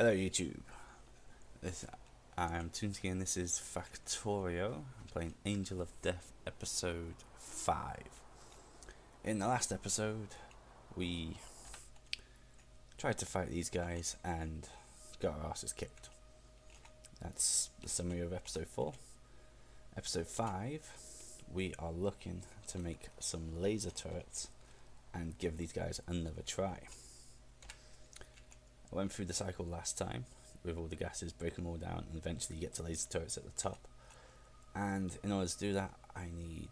Hello YouTube, I'm Toonski and this is Factorio. I'm playing Angel of Death episode 5. In the last episode we tried to fight these guys and got our asses kicked. That's the summary of episode 4. Episode 5 we are looking to make some laser turrets and give these guys another try. I went through the cycle last time with all the gases, break them all down, and eventually get to laser turrets at the top. And in order to do that, I need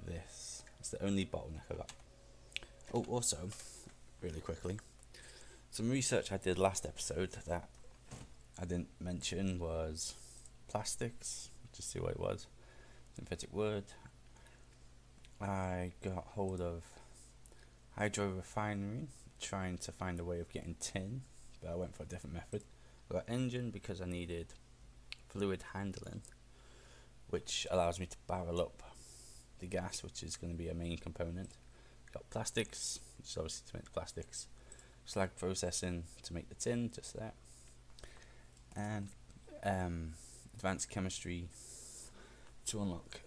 this. It's the only bottleneck I got. Oh, also, really quickly, some research I did last episode that I didn't mention was plastics. Just see what it was. Synthetic wood. I got hold of hydro refinery, trying to find a way of getting tin. But I went for a different method. I got engine because I needed fluid handling, which allows me to barrel up the gas, which is going to be a main component. Got plastics, which is obviously to make the plastics. Slag processing to make the tin, just that. And advanced chemistry to unlock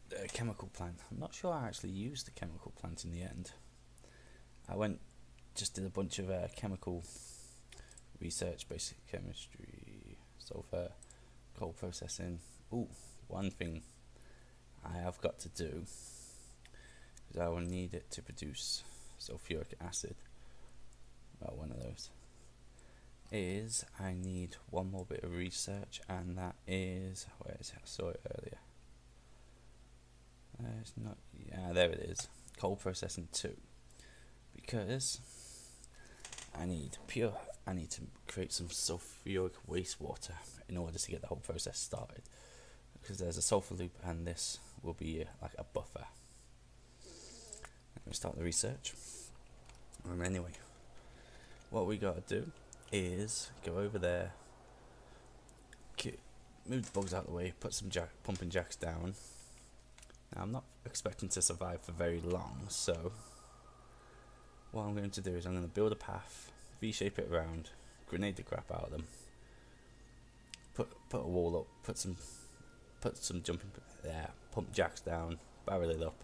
the chemical plant. I'm not sure I actually used the chemical plant in the end. I just did a bunch of chemical research, basic chemistry, sulfur, coal processing. Ooh, one thing I have got to do is I will need it to produce sulfuric acid. Well, one of those is I need one more bit of research, and that is, where is it? I saw it earlier. It's not. Yeah, there it is. Coal processing 2, because I need to create some sulfuric wastewater in order to get the whole process started, because there's a sulfur loop and this will be like a buffer. Let me start the research. And anyway, what we gotta do is go over there, move the bugs out of the way, put some pumping jacks down. Now I'm not expecting to survive for very long, so what I'm going to do is I'm going to build a path, V-shape it around, grenade the crap out of them, put a wall up, put some jumping pump jacks down, barrel it up,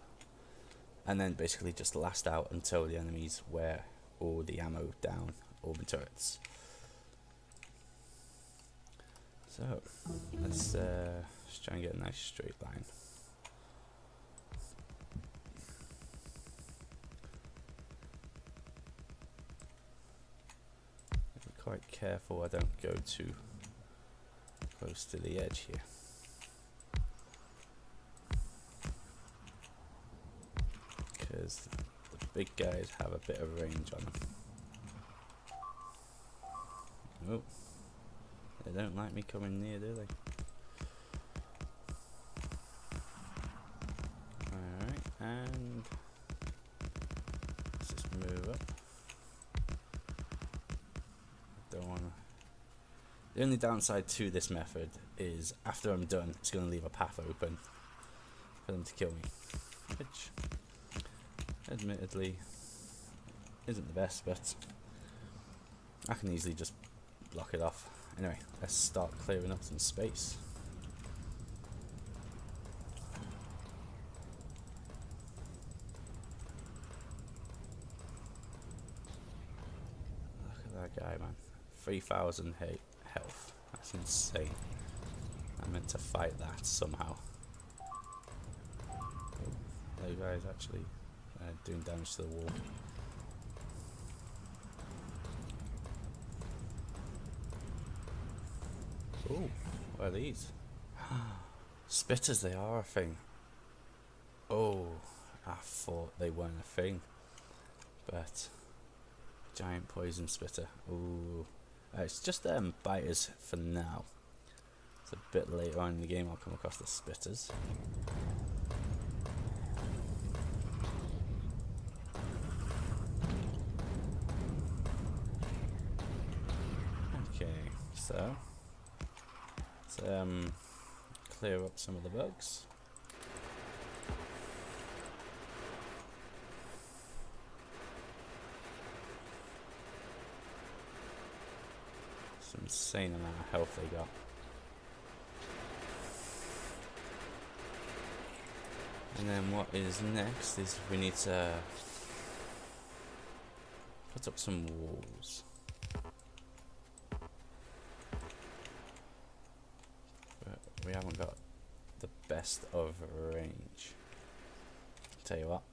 and then basically just last out until the enemies wear all the ammo down all the turrets. So let's try and get a nice straight line. Quite careful I don't go too close to the edge here. Because the big guys have a bit of range on them. Oh, they don't like me coming near, do they? Alright, and let's just move up. The only downside to this method is after I'm done, it's going to leave a path open for them to kill me, which admittedly isn't the best, but I can easily just block it off. Anyway, let's start clearing up some space. Look at that guy, man. 3,000 health. That's insane. I meant to fight that somehow. Oh, those guys actually doing damage to the wall. Oh, what are these? Spitters, they are a thing. Oh, I thought they weren't a thing. But giant poison spitter. Ooh. It's just biters for now. It's a bit later on in the game I'll come across the spitters. Okay, so let's clear up some of the bugs. It's an insane amount of health they got. And then what is next is we need to put up some walls. But we haven't got the best of range. Tell you what,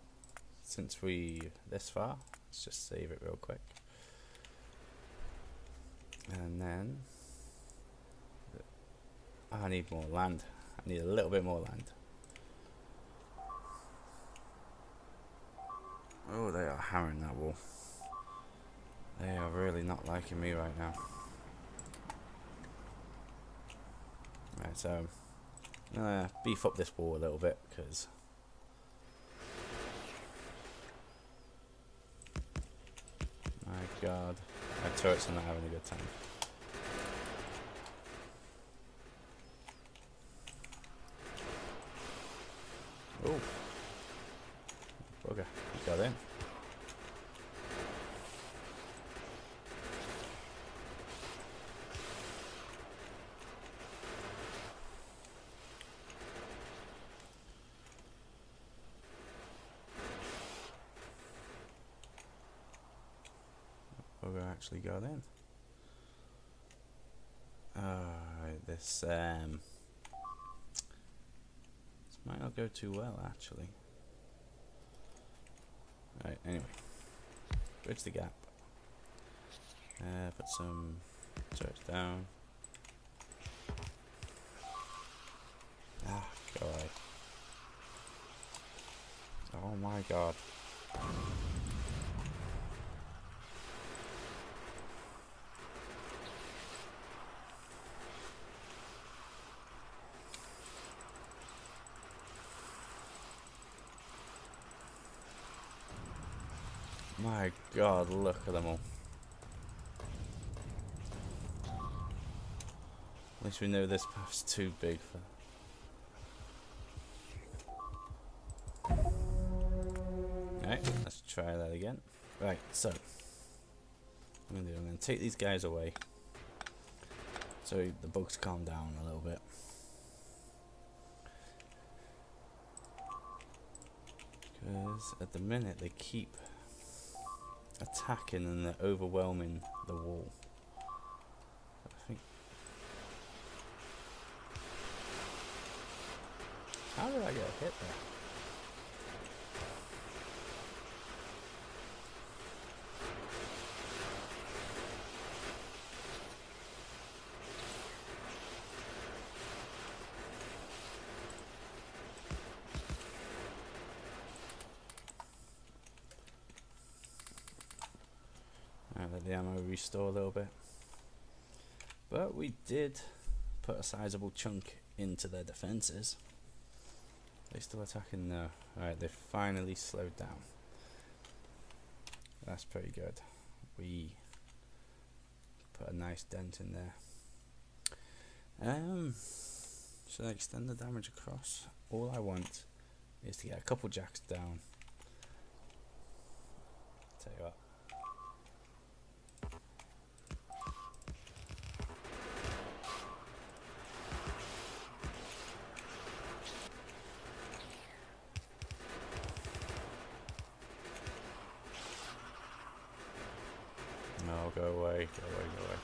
since we this far, let's just save it real quick. And then I need more land. I need a little bit more land. Oh, they are hammering that wall. They are really not liking me right now. Right, so I'm gonna beef up this wall a little bit because my god, my turrets are not having a good time. Oh, bugger, he got in. Bugger actually got in. This might not go too well actually. Right, anyway. Bridge the gap. Put some turrets down. Ah, go away. Oh my god. My god, look at them all. At least we know this path's too big for... Alright, let's try that again. Right, so I'm gonna take these guys away so the bugs calm down a little bit. Because at the minute they keep attacking and they're overwhelming the wall. I think. How did I get hit there? Let the ammo restore a little bit. But we did put a sizable chunk into their defences. They still attacking now. Alright, they finally slowed down. That's pretty good. We put a nice dent in there. Should I extend the damage across? All I want is to get a couple jacks down. Tell you what. No, go away, go away, go away.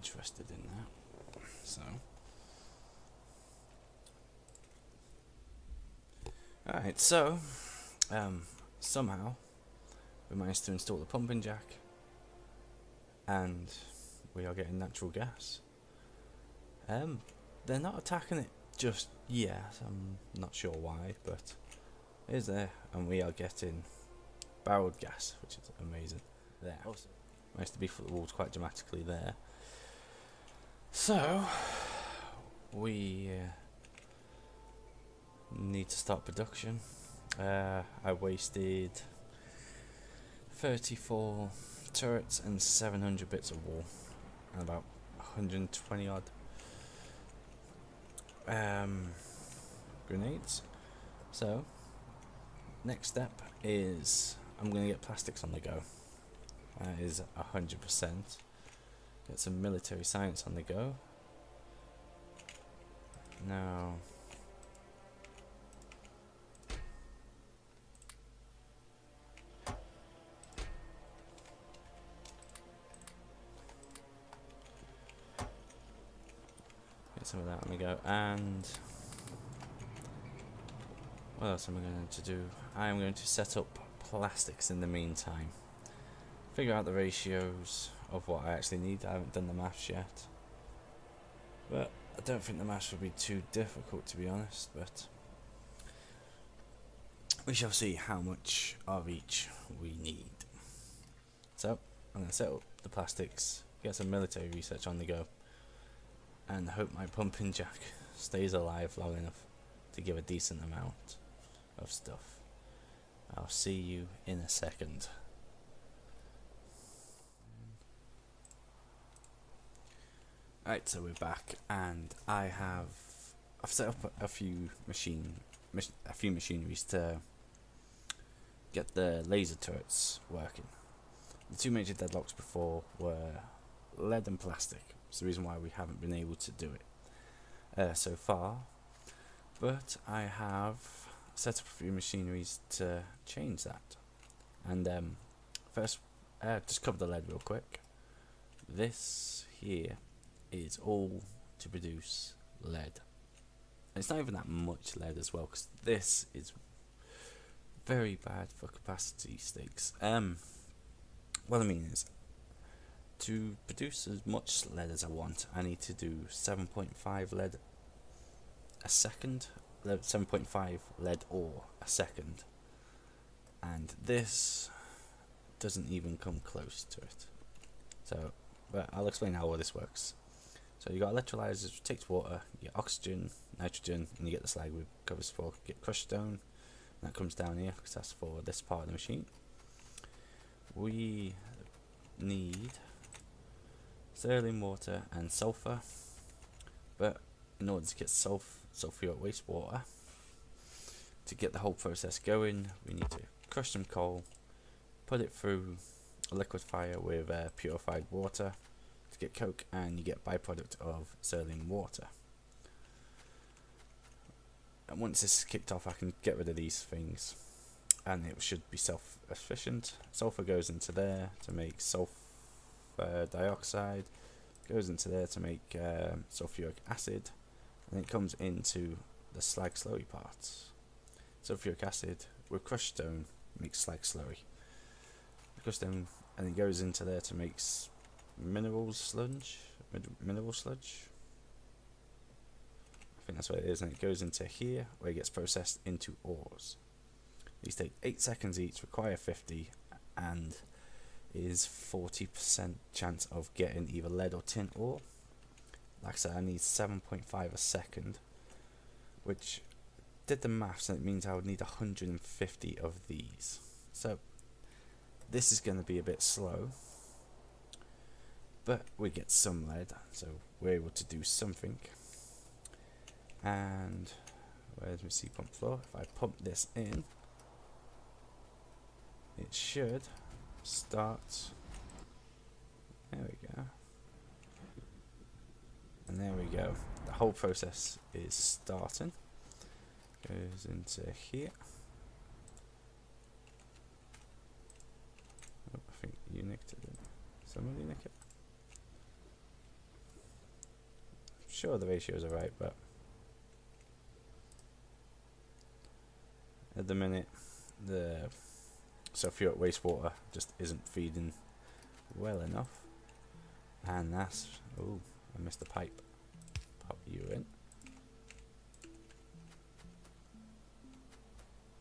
interested in that. So, alright, so somehow we managed to install the pumping jack, and we are getting natural gas. They're not attacking it just yet. I'm not sure why, but it is there, and we are getting barreled gas, which is amazing. There, also managed to beef up the walls quite dramatically there. So we need to start production. I wasted 34 turrets and 700 bits of wall, and about 120 odd grenades. So next step is I'm going to get plastics on the go. That is 100%. Get some military science on the go. Now get some of that on the go. And what else am I going to do? I am going to set up plastics in the meantime. Figure out the ratios of what I actually need. I haven't done the maths yet, but I don't think the maths would be too difficult, to be honest, but we shall see how much of each we need. So I'm going to set up the plastics, get some military research on the go, and hope my pumping jack stays alive long enough to give a decent amount of stuff. I'll see you in a second. Right, so we're back, and I've set up a few machineries to get the laser turrets working. The two major deadlocks before were lead and plastic. It's the reason why we haven't been able to do it so far. But I have set up a few machineries to change that. And first, just cover the lead real quick. This here is all to produce lead. And it's not even that much lead as well, because this is very bad for capacity stakes. What I mean is, to produce as much lead as I want, I need to do 7.5 lead a second, 7.5 lead ore a second, and this doesn't even come close to it. So, but I'll explain how all this works. So you got electrolyzers, which takes water, you get oxygen, nitrogen, and you get the slag we covers for. You get crushed stone, and that comes down here because that's for this part of the machine. We need sterling water and sulfur, but in order to get sulfuric wastewater, to get the whole process going, we need to crush some coal, put it through a liquefier with purified water to get coke, and you get byproduct of sterling water. And once this is kicked off, I can get rid of these things, and it should be self-sufficient. Sulfur goes into there to make sulfur dioxide, goes into there to make sulfuric acid, and it comes into the slag slurry parts. Sulfuric acid with crushed stone makes slag slurry. Crushed stone, and it goes into there to make mineral sludge. I think that's what it is, and it goes into here where it gets processed into ores. These take 8 seconds each, require 50, and is 40% chance of getting either lead or tin ore. Like I said, I need 7.5 a second, which did the maths, and it means I would need 150 of these. So this is going to be a bit slow, but we get some lead, so we're able to do something. And where's my sea pump floor? If I pump this in, it should start. There we go. And there we go. The whole process is starting. Goes into here. Oh, I think you nicked it. Did somebody nick it? sure the ratios are right, but at the minute the sulfuric wastewater just isn't feeding well enough, and that's, oh, I missed the pipe. Pop you in.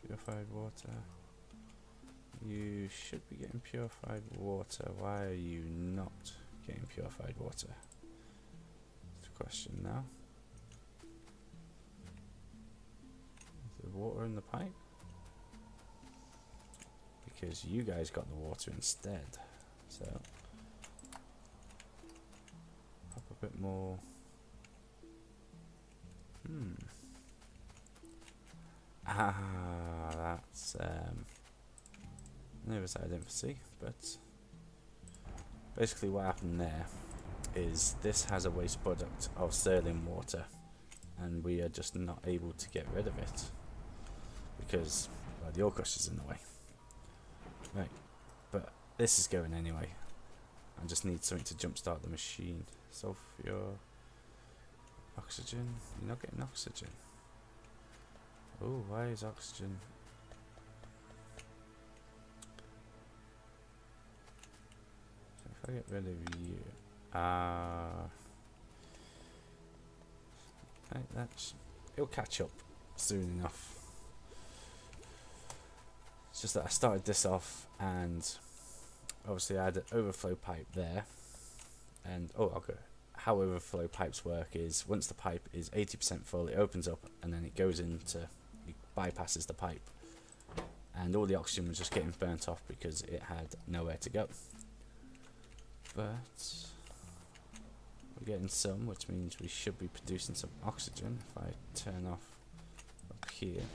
Purified water. You should be getting purified water. Why are you not getting purified water? That's the question now. Is there water in the pipe? Because you guys got the water instead. So pop a bit more. That's never side I didn't foresee, but basically what happened there is this has a waste product of sterling water, and we are just not able to get rid of it because, well, the ore crusher's in the way. Right, but this is going anyway. I just need something to jumpstart the machine. Sulfur, oxygen. You're not getting oxygen. Oh, why is oxygen? So if I get rid of you, right, it'll catch up soon enough. It's just that I started this off, and obviously I had an overflow pipe there, and okay. How overflow pipes work is once the pipe is 80% full, it opens up and then it goes into, it bypasses the pipe, and all the oxygen was just getting burnt off because it had nowhere to go. But we're getting some, which means we should be producing some oxygen. If I turn off up here,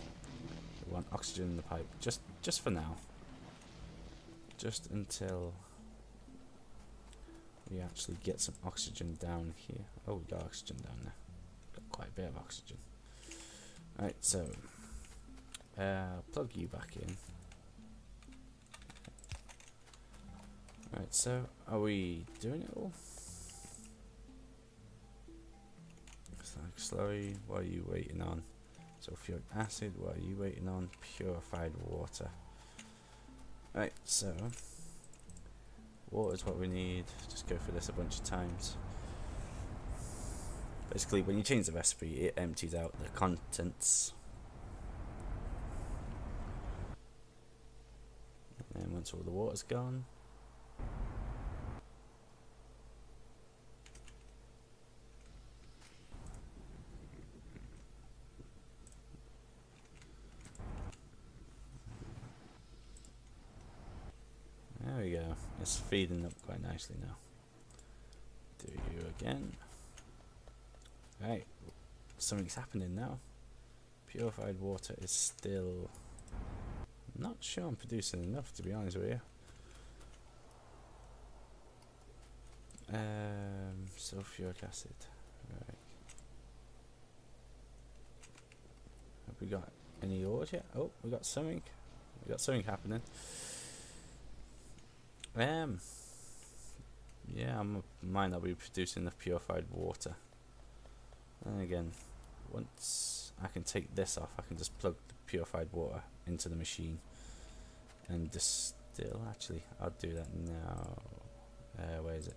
we want oxygen in the pipe, just for now, just until we actually get some oxygen down here. Oh, we got oxygen down there. Got quite a bit of oxygen. Right, so plug you back in. Right, so are we doing it all? Slurry, what are you waiting on? Sulfuric acid, what are you waiting on? Purified water. Right, so water is what we need. Just go through this a bunch of times. Basically, when you change the recipe, it empties out the contents. And once all the water's gone, there we go. It's feeding up quite nicely now. Do you again. Right, something's happening now. Purified water is still not sure I'm producing enough, to be honest with you. Sulfuric acid. Right. Have we got any ores yet? Oh, we got something. We got something happening. Yeah, I might not be producing enough purified water. And again, once I can take this off, I can just plug the purified water into the machine and distill. Actually, I'll do that now. Where is it?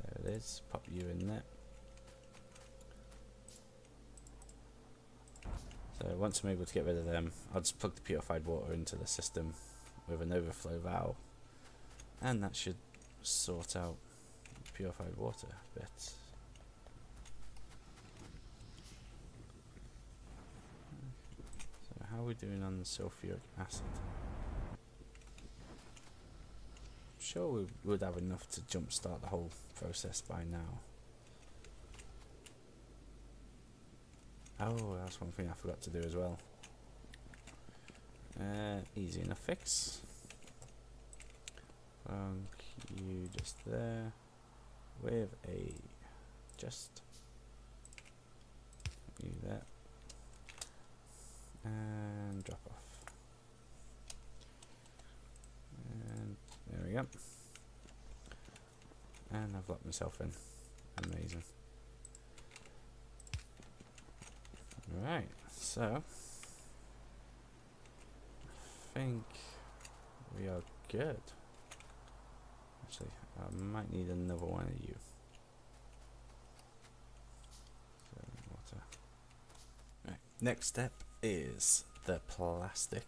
There it is. Pop you in there. So once I'm able to get rid of them, I'll just plug the purified water into the system with an overflow valve, and that should sort out purified water a bit. So how are we doing on the sulfuric acid? I'm sure we would have enough to jumpstart the whole process by now. Oh, that's one thing I forgot to do as well. Easy enough fix. You just there with a just you there and drop off, and there we go. And I've locked myself in, and amazing. Right, so I think we are good. Actually, I might need another one of you. So, water. Right, next step is the plastic.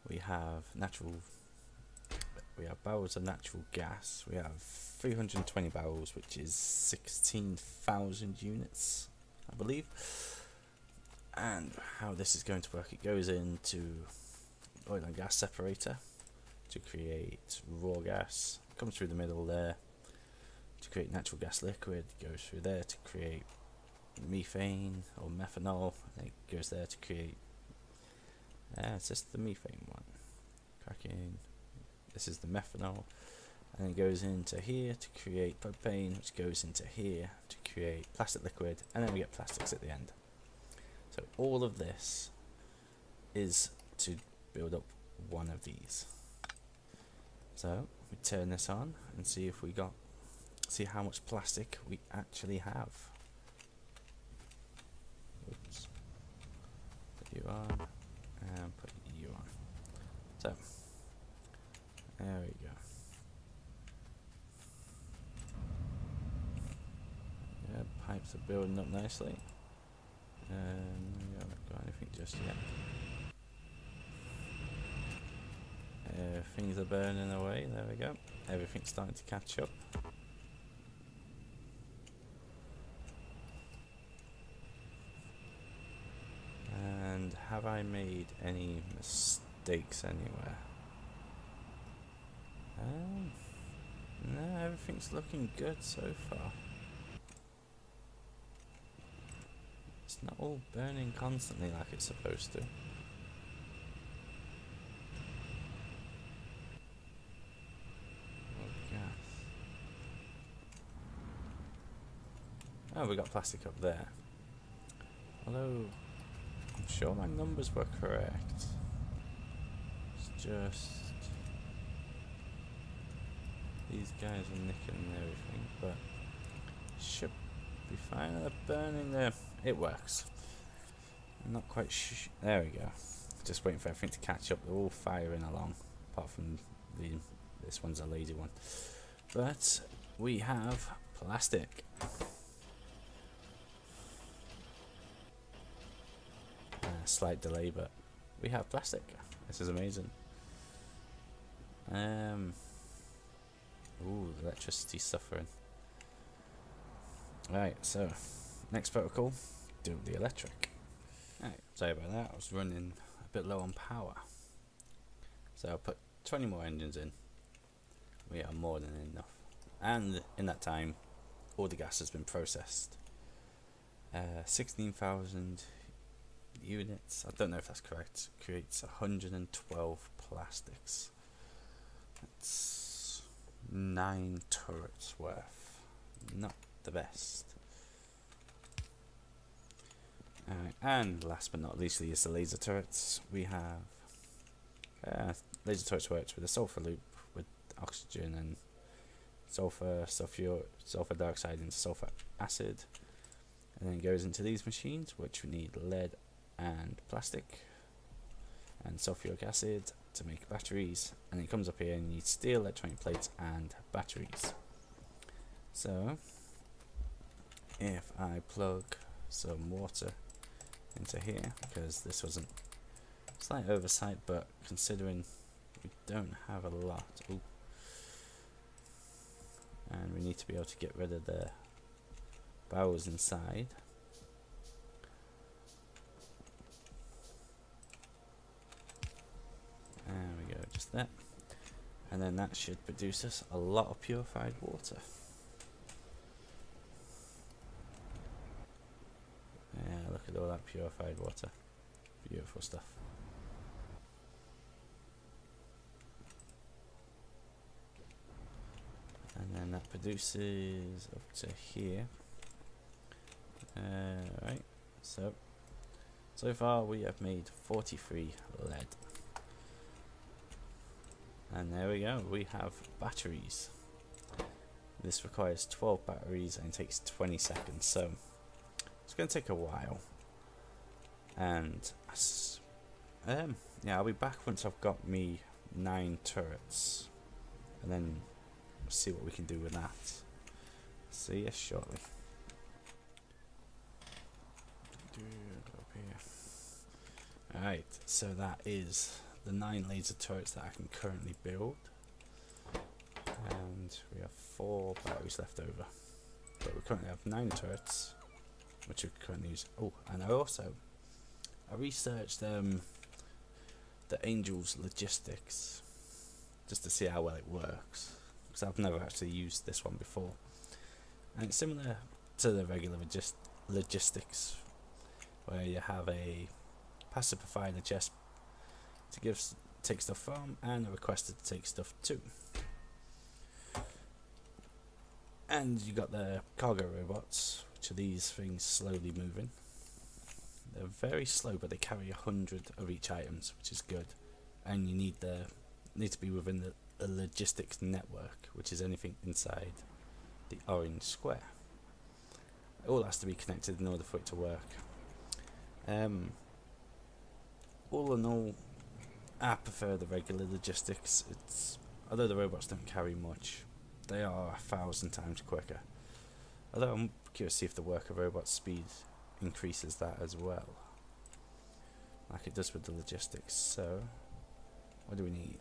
We have barrels of natural gas. We have 320 barrels, which is 16,000 units, I believe. And how this is going to work, it goes into oil and gas separator to create raw gas, comes through the middle there to create natural gas liquid, goes through there to create methane or methanol, and it goes there to create it's just the methane one, cracking. This is the methanol, and it goes into here to create propane, which goes into here to create plastic liquid, and then we get plastics at the end. So all of this is to build up one of these. So we turn this on and see how much plastic we actually have. Oops. Put you on and put you on. So there we go. Yeah, pipes are building up nicely. We haven't got anything just yet. Things are burning away. There we go. Everything's starting to catch up. And have I made any mistakes anywhere? No, everything's looking good so far. It's not all burning constantly like it's supposed to. Oh, we got plastic up there. Although, I'm sure my numbers were correct. It's just these guys are nicking everything, but should be fine. They're burning there. It works. I'm not quite sure. There we go. Just waiting for everything to catch up. They're all firing along, apart from this one's a lazy one. But we have plastic. Slight delay, but we have plastic. This is amazing. Ooh, the electricity's suffering. Right, so next protocol, do the electric. Right, sorry about that. I was running a bit low on power, so I'll put 20 more engines in. We are more than enough, and in that time, all the gas has been processed. 16,000 units. I don't know if that's correct. Creates 112 plastics. That's 9 turrets worth. Not the best. And last but not least is the laser turrets. We have laser turrets works with a sulfur loop with oxygen and sulfur dioxide into sulfur acid, and then it goes into these machines, which we need lead and plastic and sulfuric acid to make batteries, and it comes up here and you need steel, electronic plates and batteries. So if I plug some water into here, because this wasn't slight oversight, but considering we don't have a lot, and we need to be able to get rid of the barrels inside. There we go, just that. And then that should produce us a lot of purified water. Yeah, look at all that purified water. Beautiful stuff. And then that produces up to here. Right, so far we have made 43 lead. And there we go, we have batteries. This requires 12 batteries and takes 20 seconds, so it's going to take a while. And yeah, I'll be back once I've got me 9 turrets, and then we'll see what we can do with that. See you shortly. Alright, so that is the 9 laser turrets that I can currently build, and we have 4 batteries left over, but we currently have 9 turrets which we currently use. Oh, and I researched the Angel's logistics just to see how well it works, because I've never actually used this one before, and it's similar to the regular logistics, where you have a passive provider chest to take stuff from, and a requester to take stuff to. And you got the cargo robots, which are these things slowly moving. They're very slow, but they carry 100 of each items, which is good. And you need to be within the logistics network, which is anything inside the orange square. It all has to be connected in order for it to work. All in all, I prefer the regular logistics. Although the robots don't carry much, they are 1,000 times quicker. Although I'm curious to see if the worker robot speed increases that as well, like it does with the logistics. So, what do we need?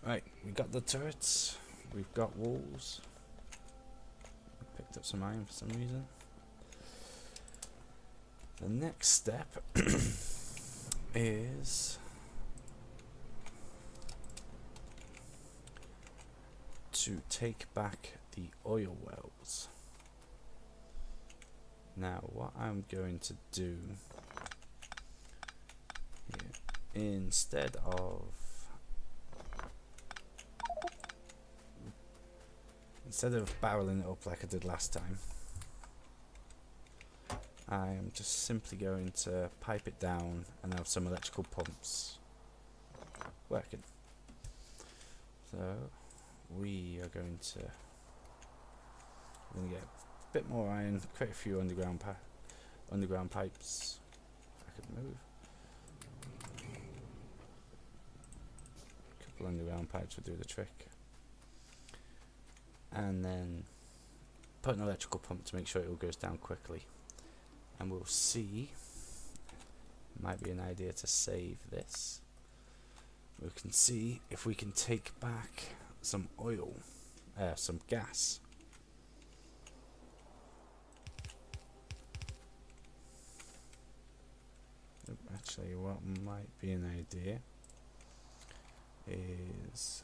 Right, we got the turrets, we've got walls. I picked up some iron for some reason. The next step is to take back the oil wells. Now, what I'm going to do here, instead of barreling it up like I did last time, I'm just simply going to pipe it down and have some electrical pumps working. So we are going to get a bit more iron, create a few underground pipes. If I could move. A couple underground pipes will do the trick. And then put an electrical pump to make sure it all goes down quickly. And we'll see. Might be an idea to save this. We can see if we can take back some oil, some gas. Actually, what might be an idea is,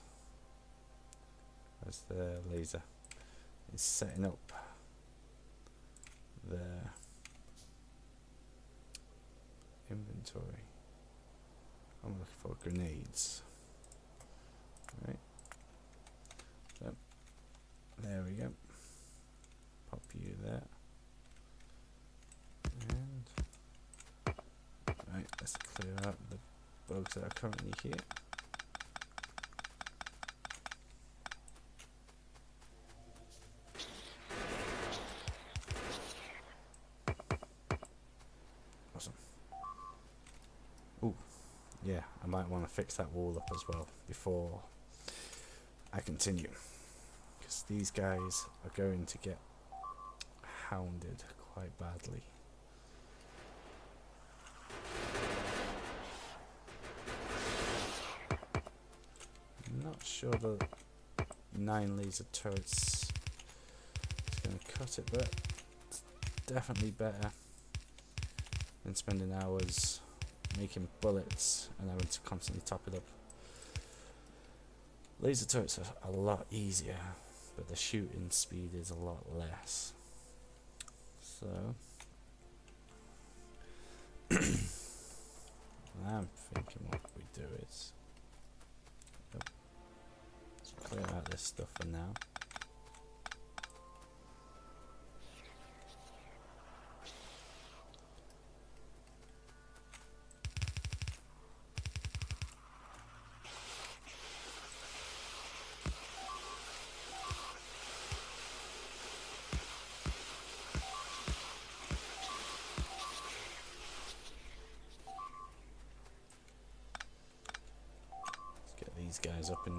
as the laser is setting up the inventory, I'm looking for grenades. Right. So, there we go. Pop you there. And right, let's clear out the bugs that are currently here. Awesome. Ooh, yeah, I might want to fix that wall up as well before I continue, because these guys are going to get hounded quite badly. I'm not sure the 9 laser turrets is going to cut it, but it's definitely better than spending hours making bullets and having to constantly top it up. Laser turrets are a lot easier, but the shooting speed is a lot less. So I'm thinking what we do is let's clear out this stuff for now.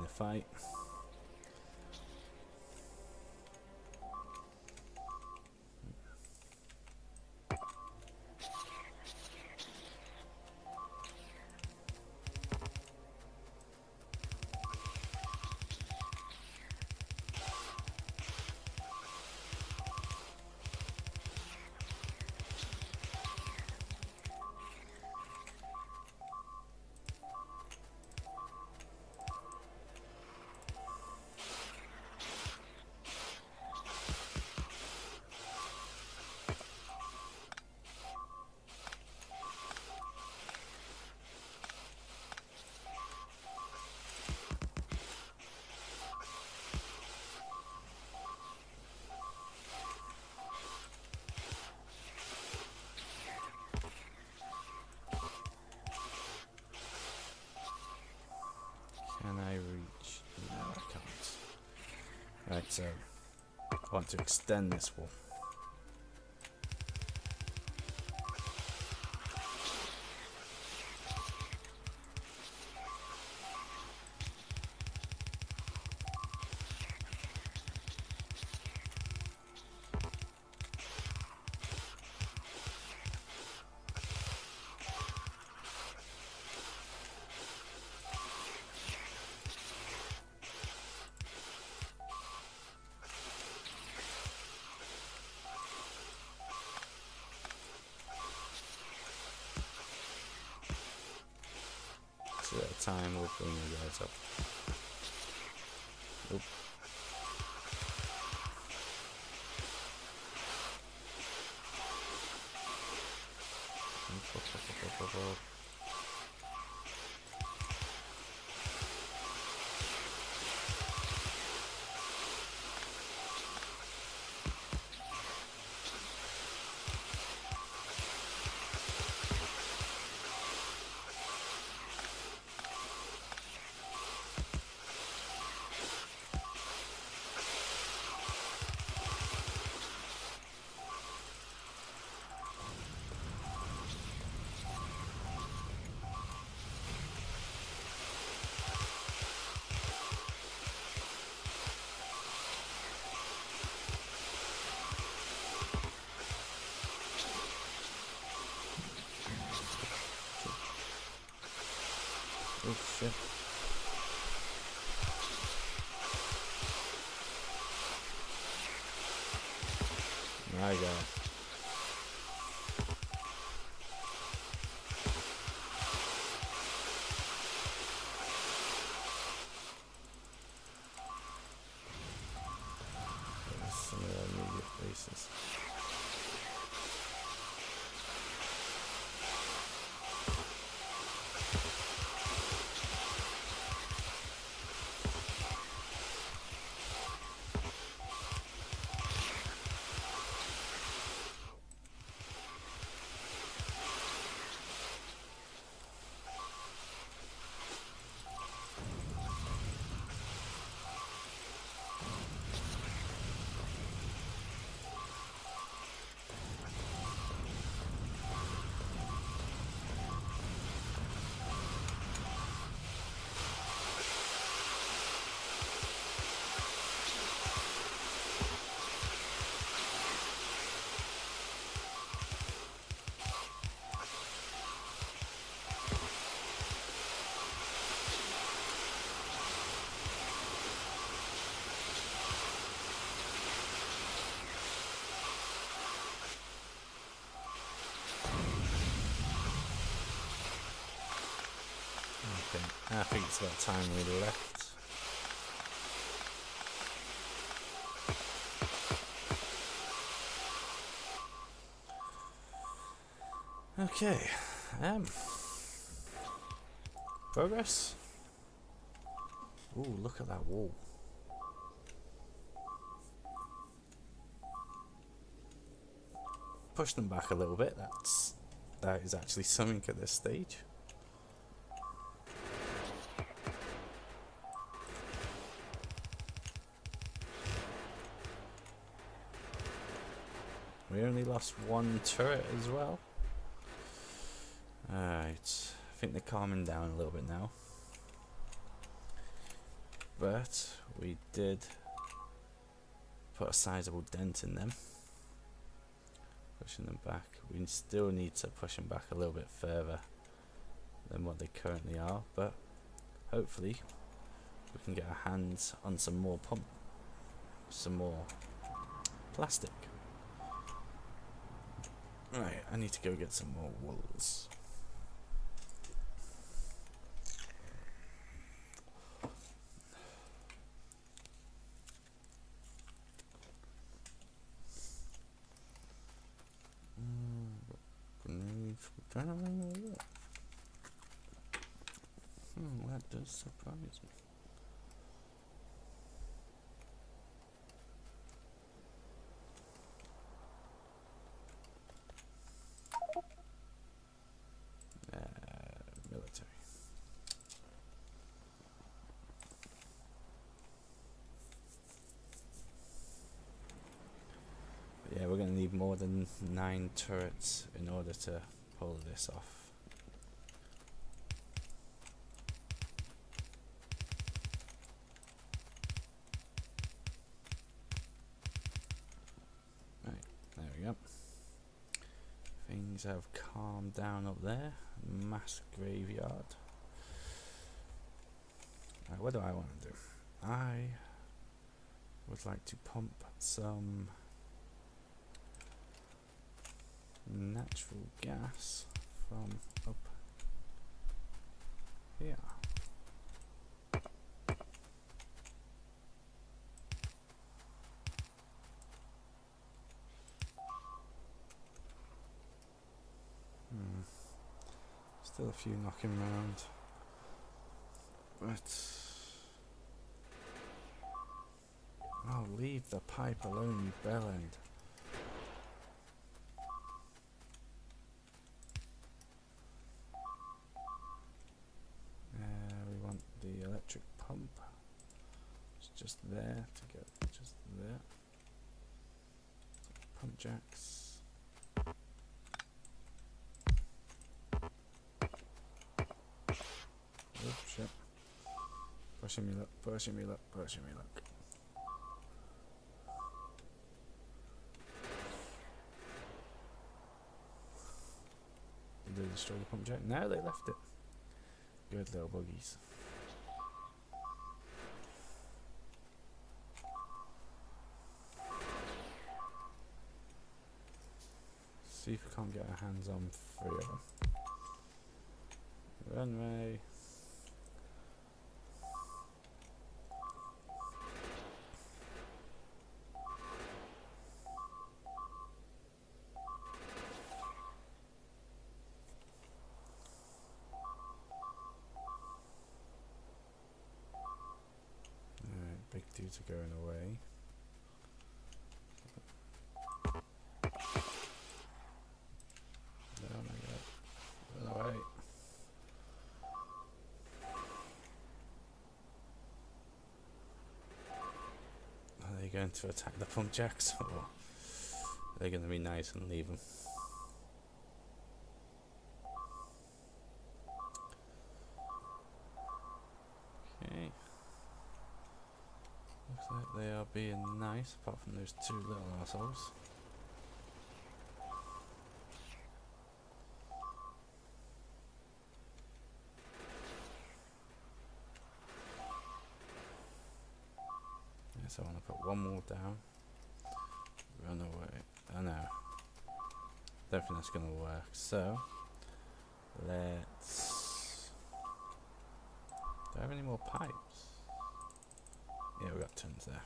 the fight. Can I reach? No, I can't. Right, so I want to extend this wall. So at a time we'll bring you guys up. Oop. Oh shit. My God. There's some of the immediate places. I think it's about time we left. Okay, progress. Ooh, look at that wall. Push them back a little bit. That is actually something at this stage. We only lost one turret as well. Alright, I think they're calming down a little bit now. but we did put a sizable dent in them, pushing them back. We still need to push them back a little bit further than what they currently are, but hopefully we can get our hands on some more plastic. Right, I need to go get some more wools. That does surprise me. Military. But yeah, we're going to need more than 9 turrets in order to pull this off. Right, there we go. Things have calmed down up there. Mass graveyard. Right, what do I want to do? I would like to pump some natural gas from up here. Still a few knocking around, but oh, leave the pipe alone, you bell end. We want the electric pump. It's just there to get just there. Pump jacks. Oh shit. Pushing me luck, pushing me luck, pushing me luck. Did they destroy the pump jack? No, they left it. Good little buggies. See if we can't get our hands on 3 of them. Runway. Alright, big dudes are going away. Oh my god. Run away. Are they going to attack the pump jacks, or are they going to be nice and leave them? Okay. Looks like they are being nice, apart from those 2 little assholes. So I want to put 1 more down. Run away. Oh no. Don't think that's going to work. So, let's... Do I have any more pipes? Yeah, we've got tons there.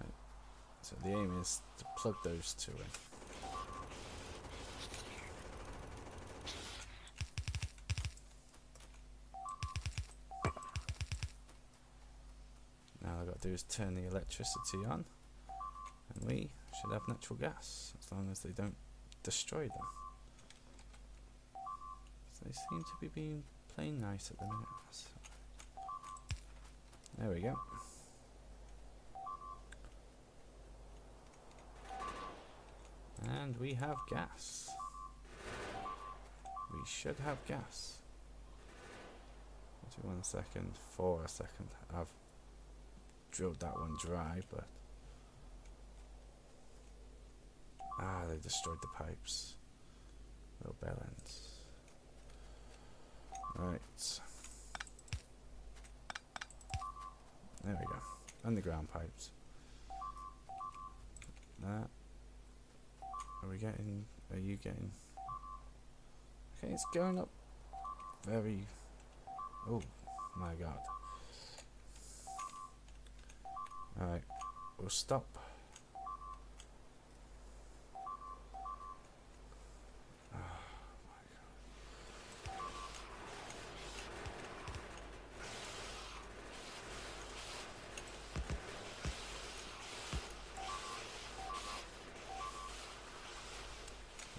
Right. So the aim is to plug those 2 in. Now all I've got to do is turn the electricity on, and we should have natural gas, as long as they don't destroy them. So they seem to be being plain nice at the minute. So there we go. And we have gas. We should have gas. 2 1 second, 4 a second. I've drilled that one dry, but they destroyed the pipes. Little bell ends. Right. There we go. Underground pipes. That. Are we getting? Are you getting? Okay, it's going up very. Oh my god. Alright, we'll stop.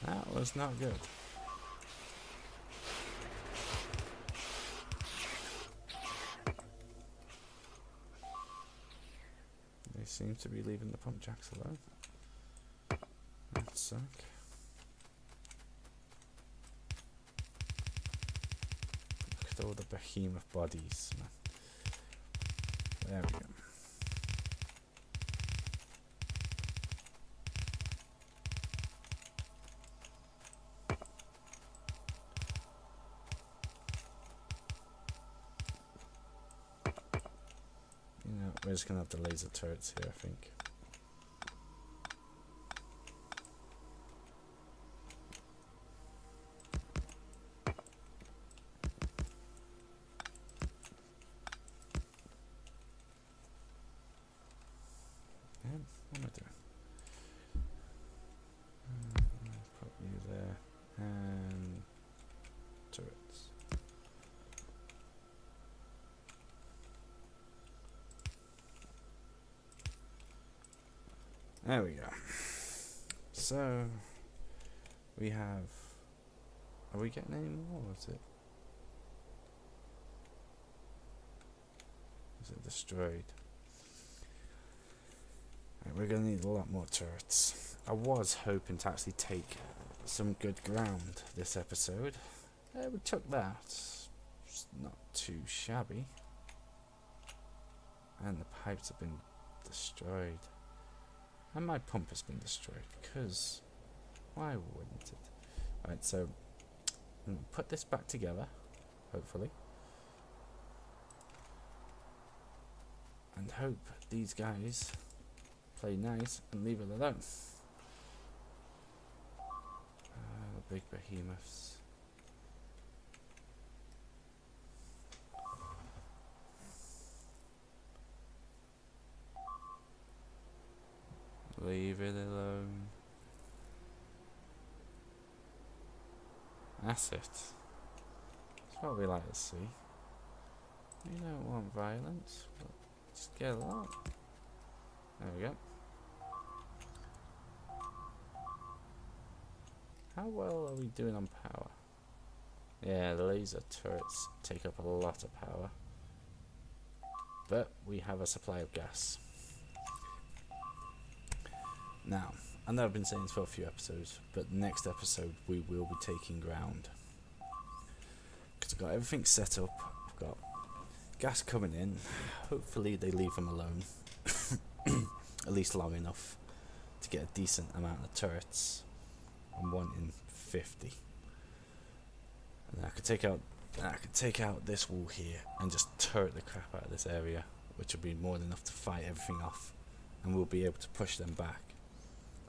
That was not good. They seem to be leaving the pump jacks alone. That suck. Look at all the behemoth bodies, man. There we go. We're just gonna have the laser turrets here, I think. What am I doing? Put you there and turrets. There we go. So we have. Are we getting any more? Or is it destroyed? Right, we're gonna need a lot more turrets. I was hoping to actually take some good ground this episode. We took that. It's not too shabby. And the pipes have been destroyed. And my pump has been destroyed, because why wouldn't it? Right, so I'm going to put this back together, hopefully. And hope these guys play nice and leave it alone. Big behemoths. Leave it alone. That's it. That's what we like to see. We don't want violence, but just get along. There we go. How well are we doing on power? Yeah, the laser turrets take up a lot of power. But we have a supply of gas. Now, I know I've been saying this for a few episodes, but next episode we will be taking ground. Because I've got everything set up, I've got gas coming in, hopefully they leave them alone, at least long enough to get a decent amount of turrets. I'm wanting 50. And I could take out this wall here and just turret the crap out of this area, which will be more than enough to fight everything off, and we'll be able to push them back.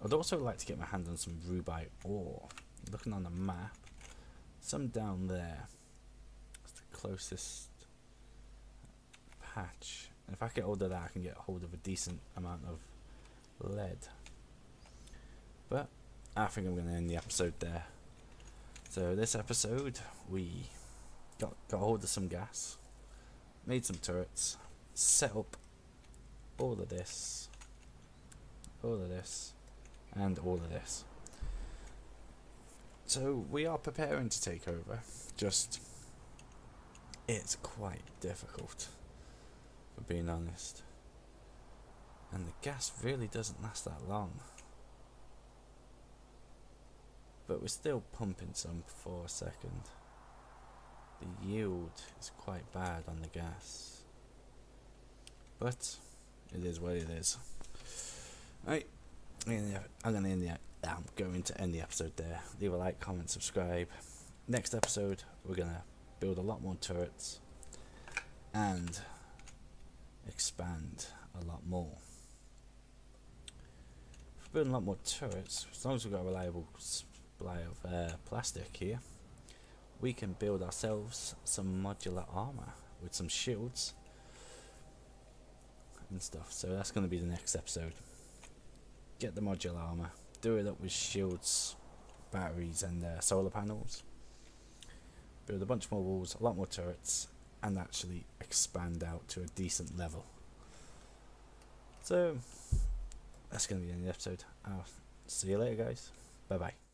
I'd also like to get my hand on some rubite ore. Looking on the map, some down there. It's the closest patch. And if I get hold of that, I can get hold of a decent amount of lead. But I think I'm going to end the episode there. So this episode, we got hold of some gas, made some turrets, set up all of this, and all of this. So we are preparing to take over, just it's quite difficult, for being honest. And the gas really doesn't last that long. But we're still pumping some for a second. The yield is quite bad on the gas, but it is what it is. Right, I'm going to end the episode there. Leave a like, comment, subscribe. Next episode, we're gonna build a lot more turrets and expand a lot more. If we're building a lot more turrets, as long as we've got a reliable supply of plastic here, we can build ourselves some modular armor with some shields and stuff. So that's going to be the next episode. Get the modular armor, do it up with shields, batteries and solar panels, build a bunch more walls, a lot more turrets, and actually expand out to a decent level. So that's going to be the end of the episode. I'll see you later, guys. Bye bye.